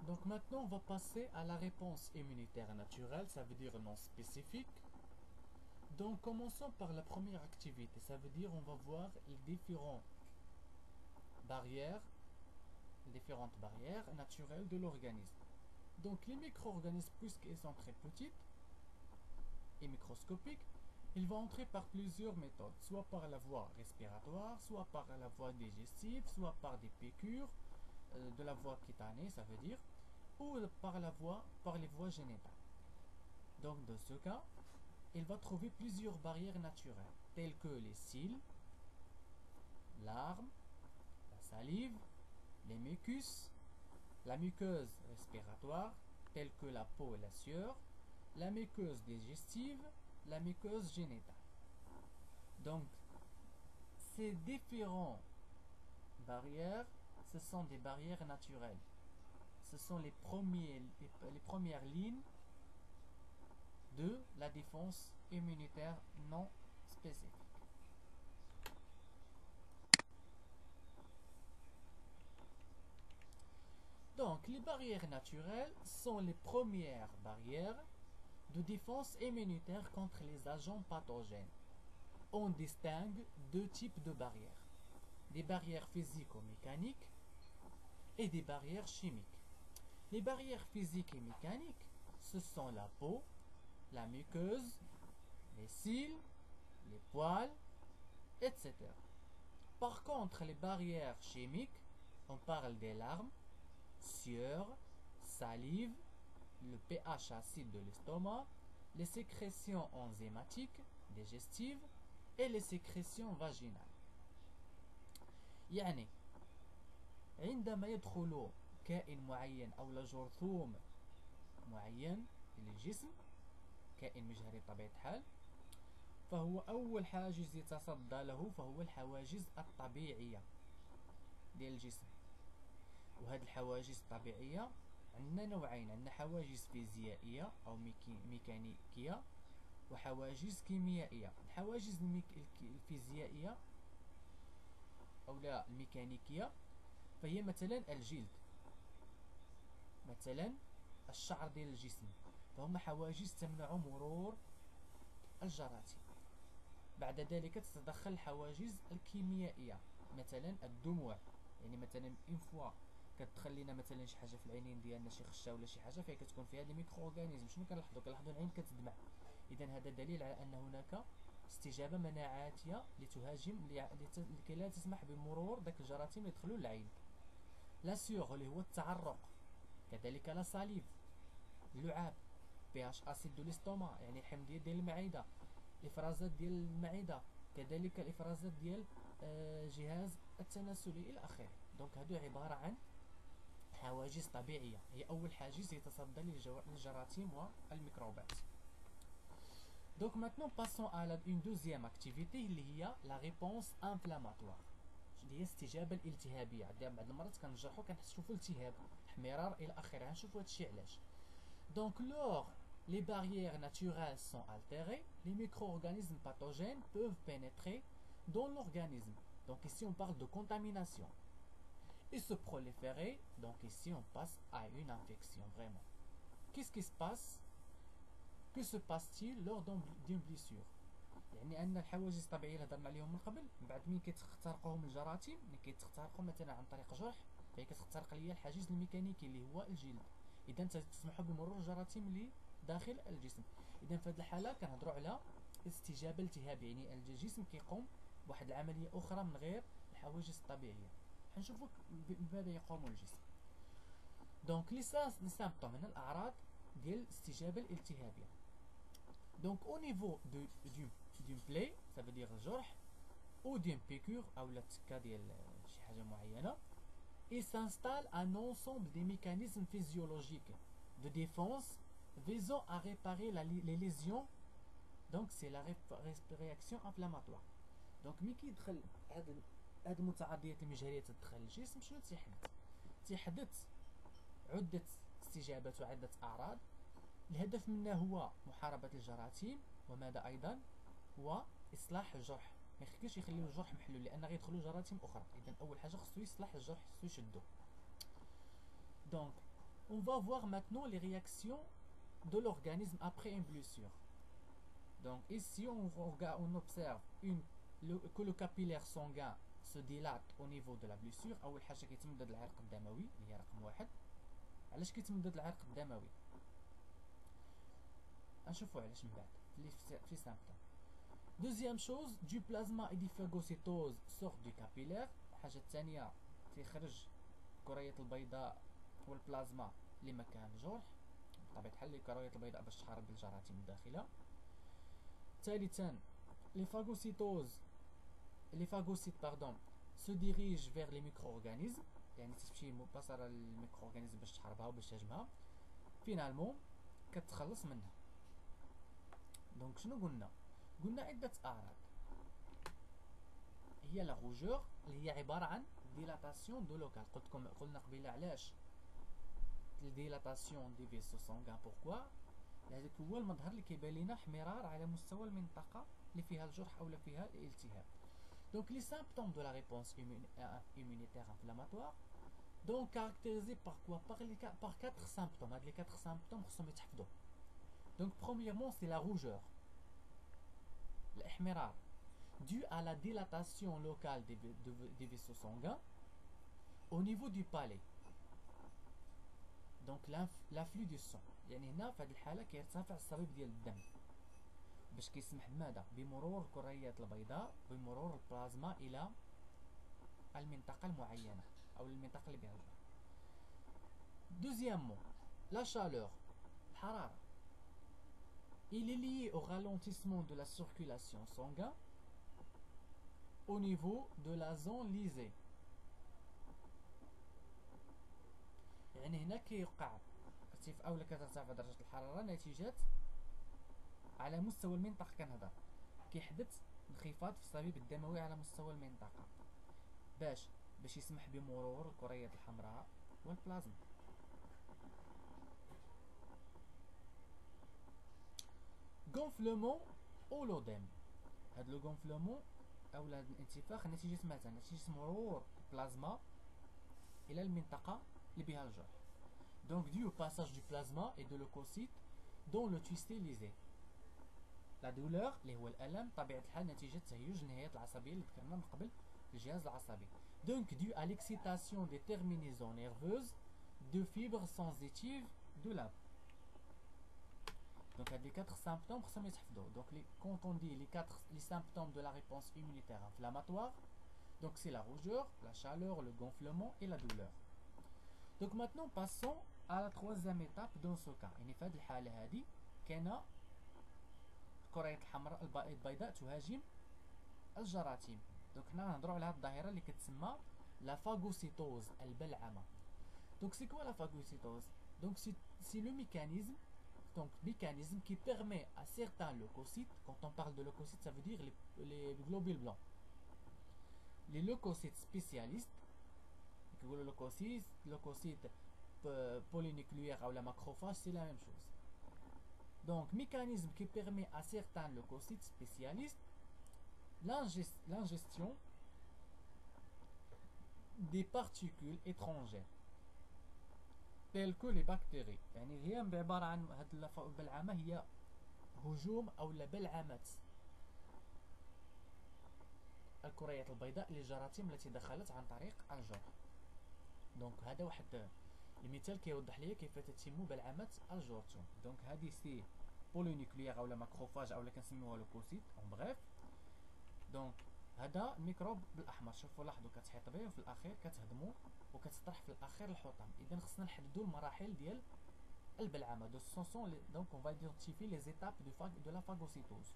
Donc maintenant, on va passer à la réponse immunitaire naturelle, ça veut dire non spécifique. Donc commençons par la première activité, ça veut dire on va voir les barrières, différentes barrières naturelles de l'organisme. Donc les micro-organismes, puisqu'ils sont très petites et microscopiques, ils vont entrer par plusieurs méthodes, soit par la voie respiratoire, soit par la voie digestive, soit par des piqûres de la voie cutanée, ça veut dire, ou par les voies génitales. Donc dans ce cas, il va trouver plusieurs barrières naturelles, telles que les cils, l'arme, la salive, les mucus, la muqueuse respiratoire, telle que la peau et la sueur, la muqueuse digestive, la muqueuse génitale. Donc, ces différentes barrières, ce sont des barrières naturelles. Ce sont les premières lignes de la défense immunitaire non spécifique. Donc, les barrières naturelles sont les premières barrières de défense immunitaire contre les agents pathogènes. On distingue deux types de barrières, des barrières physico-mécaniques et des barrières chimiques. Les barrières physiques et mécaniques, ce sont la peau, la muqueuse, les cils, les poils, etc. Par contre, les barrières chimiques, on parle des larmes, sueur, salive, le pH acide de l'estomac, les sécrétions enzymatiques, digestives et les sécrétions vaginales. يعني عندما يدخل كائن معين أو جرثوم معين إلى الجسم، كائن مجهري بطبيعة الحال، فهو أول حاجز يتصدى له فهو الحواجز الطبيعية ديال الجسم. وهذه الحواجز الطبيعية عندنا نوعين، عندنا حواجز فيزيائية أو ميكانيكية وحواجز كيميائية. الحواجز الفيزيائية أو لا الميكانيكية فهي مثلا الجلد، مثلا الشعر ديال الجسم، فهم حواجز تمنع مرور الجراثيم. بعد ذلك تتدخل الحواجز الكيميائية، مثلا الدموع، يعني مثلا اون فوا كتدخل لينا مثلا شي حاجه في العينين ديالنا، شي خشه ولا شي حاجه، فهي كتكون فيها دي ميكرو اورغانيزم. شنو كنلاحظوا العين كتدمع، اذا هذا دليل على ان هناك استجابه مناعاتيه لتهاجم لكي لا تسمح بمرور داك الجراثيم اللي يدخلوا للعين. لا سيغ اللي هو التعرق، كذلك لا ساليف، اللعاب، بي اش اسيد دو ليستوما يعني الحمضيه ديال المعده، الافرازات ديال المعده، كذلك الافرازات ديال جهاز التناسلي الى اخره. دونك هادو عباره عن حواجز طبيعيه، هي اول حاجز يتصدى للجراثيم والميكروبات. دونك maintenant passons à une deuxième activité اللي هي la réponse inflammatoire، اللي هي الاستجابه الالتهابيه. بعض المرات كنجرحوا كنشوفوا التهاب، احمرار الى اخره، غنشوفوا هادشي علاش. Donc lors les barrières naturelles sont altérées, les micro-organismes pathogènes peuvent pénétrer dans l'organisme. Donc ici on parle de contamination. Et se proliférer, donc ici on passe à une infection vraiment. Qu'est-ce qui se passe? Que se passe-t-il lors d'une blessure؟ يعني ان الحواجز الطبيعيه اللي هضرنا عليهم من قبل، من بعد ملي كتخترقهم الجراثيم، ملي كتخترقهم مثلا عن طريق جرح، فهي كتخترق ليا الحاجز الميكانيكي اللي هو الجلد، اذا تسمح بمرور الجراثيم اللي داخل الجسم. اذا في هذه الحاله كنهضروا على استجابه التهابيه، يعني الجسم كيقوم بواحد العمليه اخرى من غير الحواجز الطبيعيه. حنشوفوا بماذا يقوم الجسم. دونك لي سيمبتوم هنا الاعراض ديال الاستجابه الالتهابيه. دونك او نيفو دون بلاي، ça veut dire الجرح، ou d'une piqûre او لا تكه ديال شي حاجه معينه، il s'installe un ensemble des mécanismes physiologiques de défense visant à réparer les lésions. Donc c'est la réaction inflammatoire. Donc ملي كيدخل هاد المتعديات المجهريه تدخل الجسم، شنو تيحدث عده استجابات وعده اعراض. الهدف منها هو محاربه الجراثيم، وماذا ايضا هو اصلاح الجرح. ما يخليوش يخليو الجرح محلول، لان غيدخلوا جراثيم اخرى. اذا اول حاجه خصو يصلح الجرح، خصو يشدو. دونك On va voir maintenant les réactions de l'organisme après une blessure. Donc ici on observe que le capillaire sanguin se dilate au niveau de la blessure. أول حاجة كيتمدد العرق الدموي اللي هي رقم واحد. علاش كيتمدد العرق الدموي؟ نشوفوا علاش من بعد في سامبتوم. Deuxième chose, du plasma et du phagocytose sortent du capillaire. الحاجة الثانية تيخرج الكريات البيضاء والبلازما لمكان الجرح بطبيعة الحال الكريات البيضاء باش تحارب الجراثيم الداخلة. ثالثا les phagocytes se dirigent vers les micro-organismes يعني تمشي مباشرة للميكرو-organisme باش تحاربها وباش تهاجمها. فينالمون كتخلص منها. دونك شنو قلنا عدة أعراض هي لا روجور اللي هي عبارة عن ديلاتاسيون دو لوكال. قلنا قبيله علاش الديلاتاسيون دي فيسو سونغان بوركوا هذاك هو المظهر اللي كيبان لينا احمرار على مستوى المنطقة اللي فيها الجرح أو فيها الالتهاب. Donc les symptômes de la réponse immunitaire inflammatoire donc caractérisés par quoi? Par 4 symptômes. Les 4 symptômes خصهم يتحفظوا. Donc premièrement c'est la rougeur, l'ihmirar dû à la dilatation locale des vaisseaux sanguins au niveau du palais. Donc l'afflux du sang يعني هنا في هذه الحالة كيرتفع الصبيب ديال الدم باش كيسمح بماذا؟ بمرور الكريات البيضاء بمرور البلازما إلى المنطقة المعينة أو المنطقة اللي بها الجرح. Deuxièmement, la chaleur, الحرارة. Il est lié au ralentissement de la circulation sanguine au niveau de la zone lysée. يعني هنا كيوقع ارتفاع أو كترتفع درجة الحرارة نتيجة على مستوى المنطقة. كنهضر كيحدث انخفاض في الصبيب الدموي على مستوى المنطقة باش يسمح بمرور الكريات الحمراء والبلازما. gonflement او لوديم. هاد لو gonflement او الانتفاخ نتيجة ماذا؟ نتيجة مرور البلازما إلى المنطقة اللي بها الجرح. Donc dû au passage du plasma et de leucocytes dans le twisté lysé. La douleur اللي هو الألم طبيعة الحال نتيجة تهيج النهايات العصبية اللي ذكرنا من قبل الجهاز العصبي. Donc dû à l'excitation des terminaisons nerveuses de fibres sensitives de la. Donc les 4 symptômes خصهم يتحفظوا. Donc quand on dit les symptômes de la réponse immunitaire inflammatoire, donc c'est la rougeur, la chaleur, le gonflement et la douleur. Donc maintenant passons à la troisième étape dans ce cas. يعني في هذه الحالة هذه كان الكريات الحمراء البيضاء تهاجم الجراثيم. دونك هنا نهضروا على هذه الظاهرة اللي كتسمى لا فاغوسيتوز البلعمة. Donc c'est quoi la phagocytose? Donc c'est le mécanisme qui permet à certains leucocytes, quand on parle de leucocytes ça veut dire les globules blancs, les leucocytes spécialistes, le leucocyte polynucléaire ou la macrophage c'est la même chose. Donc mécanisme qui permet à certains leucocytes spécialistes l'ingestion des particules étrangères telles que les bactéries. يعني هي عبارة عن هاد البلعمة هي هجوم أو بلعمة الكريات البيضاء للجراثيم التي دخلت عن طريق الجرح. دونك هذا واحد المثال كيوضح لي كيف تتم بلعمة الجرثوم. دونك هذه سي بولينيكليير أو ماكروفاج أو كنسميوها لوكوسيت اون بغيف. دونك هذا الميكروب بالاحمر شوفوا لاحظوا كتحيط به وفي الاخير كتهضمو وكتطرح في الاخير الحطام. اذا خصنا نحددوا المراحل ديال البلعمه. دونك on va identifier les étapes de la phagocytose.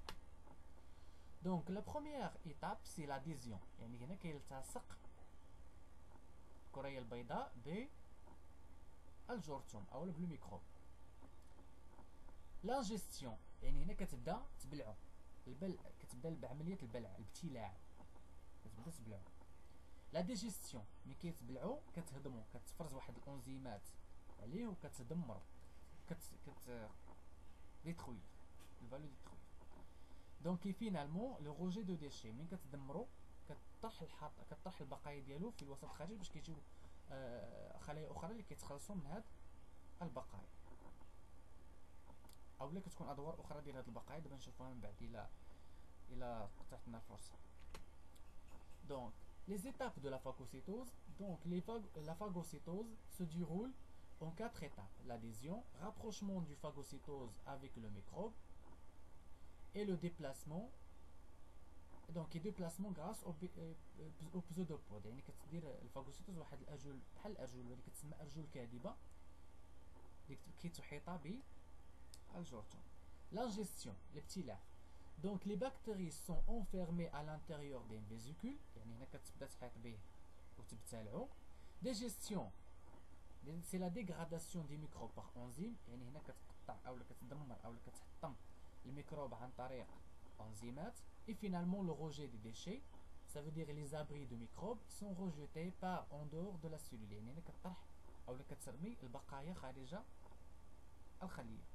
Donc la première étape c'est l'adhésion. يعني هنا كيلتصق الكرية البيضاء بالجرثوم او بالميكروب. l'ingestion يعني هنا كتبدا تبلعو كتبدا بعملية البلع الابتلاع كتبدا تبلعو. لا ديجيستيون ملي كيتبلعو كتهضمو كتفرز واحد الانزيمات عليه وكتدمر ديتروي الفالو ديتروي. دونك فينالمون لو روجي دو ديشي ملي كتدمرو كطرح البقايا ديالو في الوسط الخارجي باش كيجيو خلايا اخرى اللي كيتخلصوا من هاد البقايا، اولا كتكون ادوار اخرى ديال هاد البقايا دابا نشوفوها من بعد الى قطعت لنا الفرصه. دونك les étapes de la phagocytose. Donc la phagocytose se déroule en 4 étapes: l'adhésion, rapprochement du phagocytose avec le microbe, et le déplacement. دونك déplacement grâce au pseudopode. يعني كتدير الفاغوسيتوز واحد الارجل بحال الارجل اللي كتسمى ارجل كاذبه اللي كتحيط بالجرثوم. l'ingestion الابتلاع. Donc les bactéries sont enfermées à l'intérieur d'un vésicule، يعني هنا كتبدا تحيط به وتبتلعو. digestion c'est la dégradation des microbes par enzyme، يعني هنا كتقطع اولا كتدمر اولا كتحطم الميكروب عن طريق enzymes. Et finalement le rejet des déchets، ça veut dire les abris de microbes sont rejetés par en dehors de la cellule، يعني هنا كطرح اولا كترمي البقايا خارج الخليه.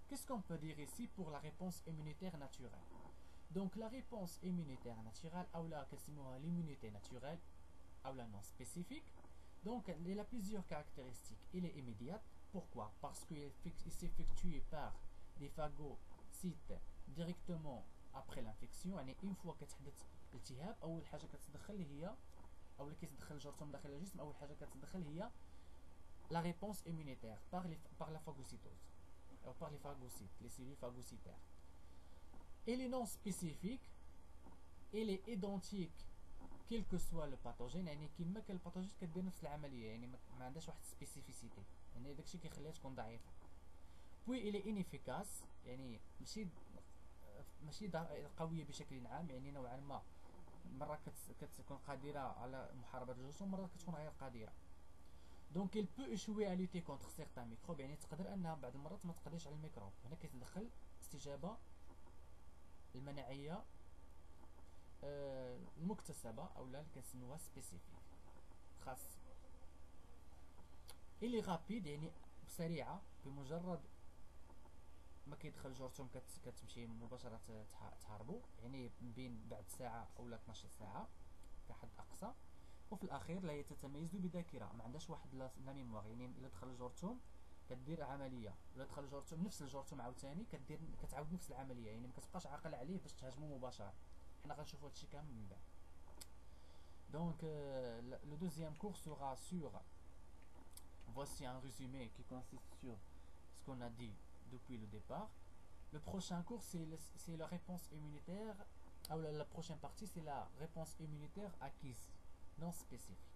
Qu'est-ce qu'on peut dire ici pour la réponse immunitaire naturelle? Donc la réponse immunitaire naturelle ou la l'immunité naturelle ou la non spécifique. Donc elle a plusieurs caractéristiques. Elle est immédiate. Pourquoi? Parce qu'il s'effectue par des phagocytes directement après l'infection. يعني une fois كتحدث الالتهاب اول حاجه كتدخل هي او اللي كيتدخل الجرثوم داخل الجسم اول حاجه كتدخل هي la réponse immunitaire par la phagocytose ou par les phagocytes, les cellules phagocytaires. Elle est non spécifique, elle est identique quel que soit le pathogène، يعني كيما كان الباثوجين كدير نفس العمليه، يعني ما عندهاش واحد سبيسيفيسيتي، يعني داكشي كيخليها تكون ضعيفه. puis elle est inefficace، يعني ماشي قويه بشكل عام، يعني نوعا ما مره كتكون قادره على محاربه الجرثوم، مره كتكون غير قادره. Donc elle peut échouer à lutter contre certains microbes، يعني تقدر انها بعض المرات ما تقدرش على الميكروب. هنا كيتدخل استجابه المناعيه المكتسبه او اللي كنسميوها سبيسيفيك خاص. اللي رابيد يعني سريعه، بمجرد ما كيدخل الجرثوم كتمشي مباشره تحاربو، يعني بين بعد ساعه او 12 ساعه كحد اقصى. وفي الاخير لا يتتميز بذاكره، ما عندهاش واحد لا ميموار، يعني الا دخل الجرثوم كدير عمليه، الا دخل الجرثوم نفس الجرثوم عاوتاني كتعاود نفس العمليه، يعني ما كتبقاش عاقل عليه باش تهاجمو مباشره. حنا غنشوفوا هادشي كامل من بعد. دونك le deuxième cours sera sur, voici un résumé qui consiste sur ce qu'on a dit depuis le départ. Le prochain cours c'est la réponse immunitaire, ou la prochaine partie c'est la réponse immunitaire acquise non spécifique.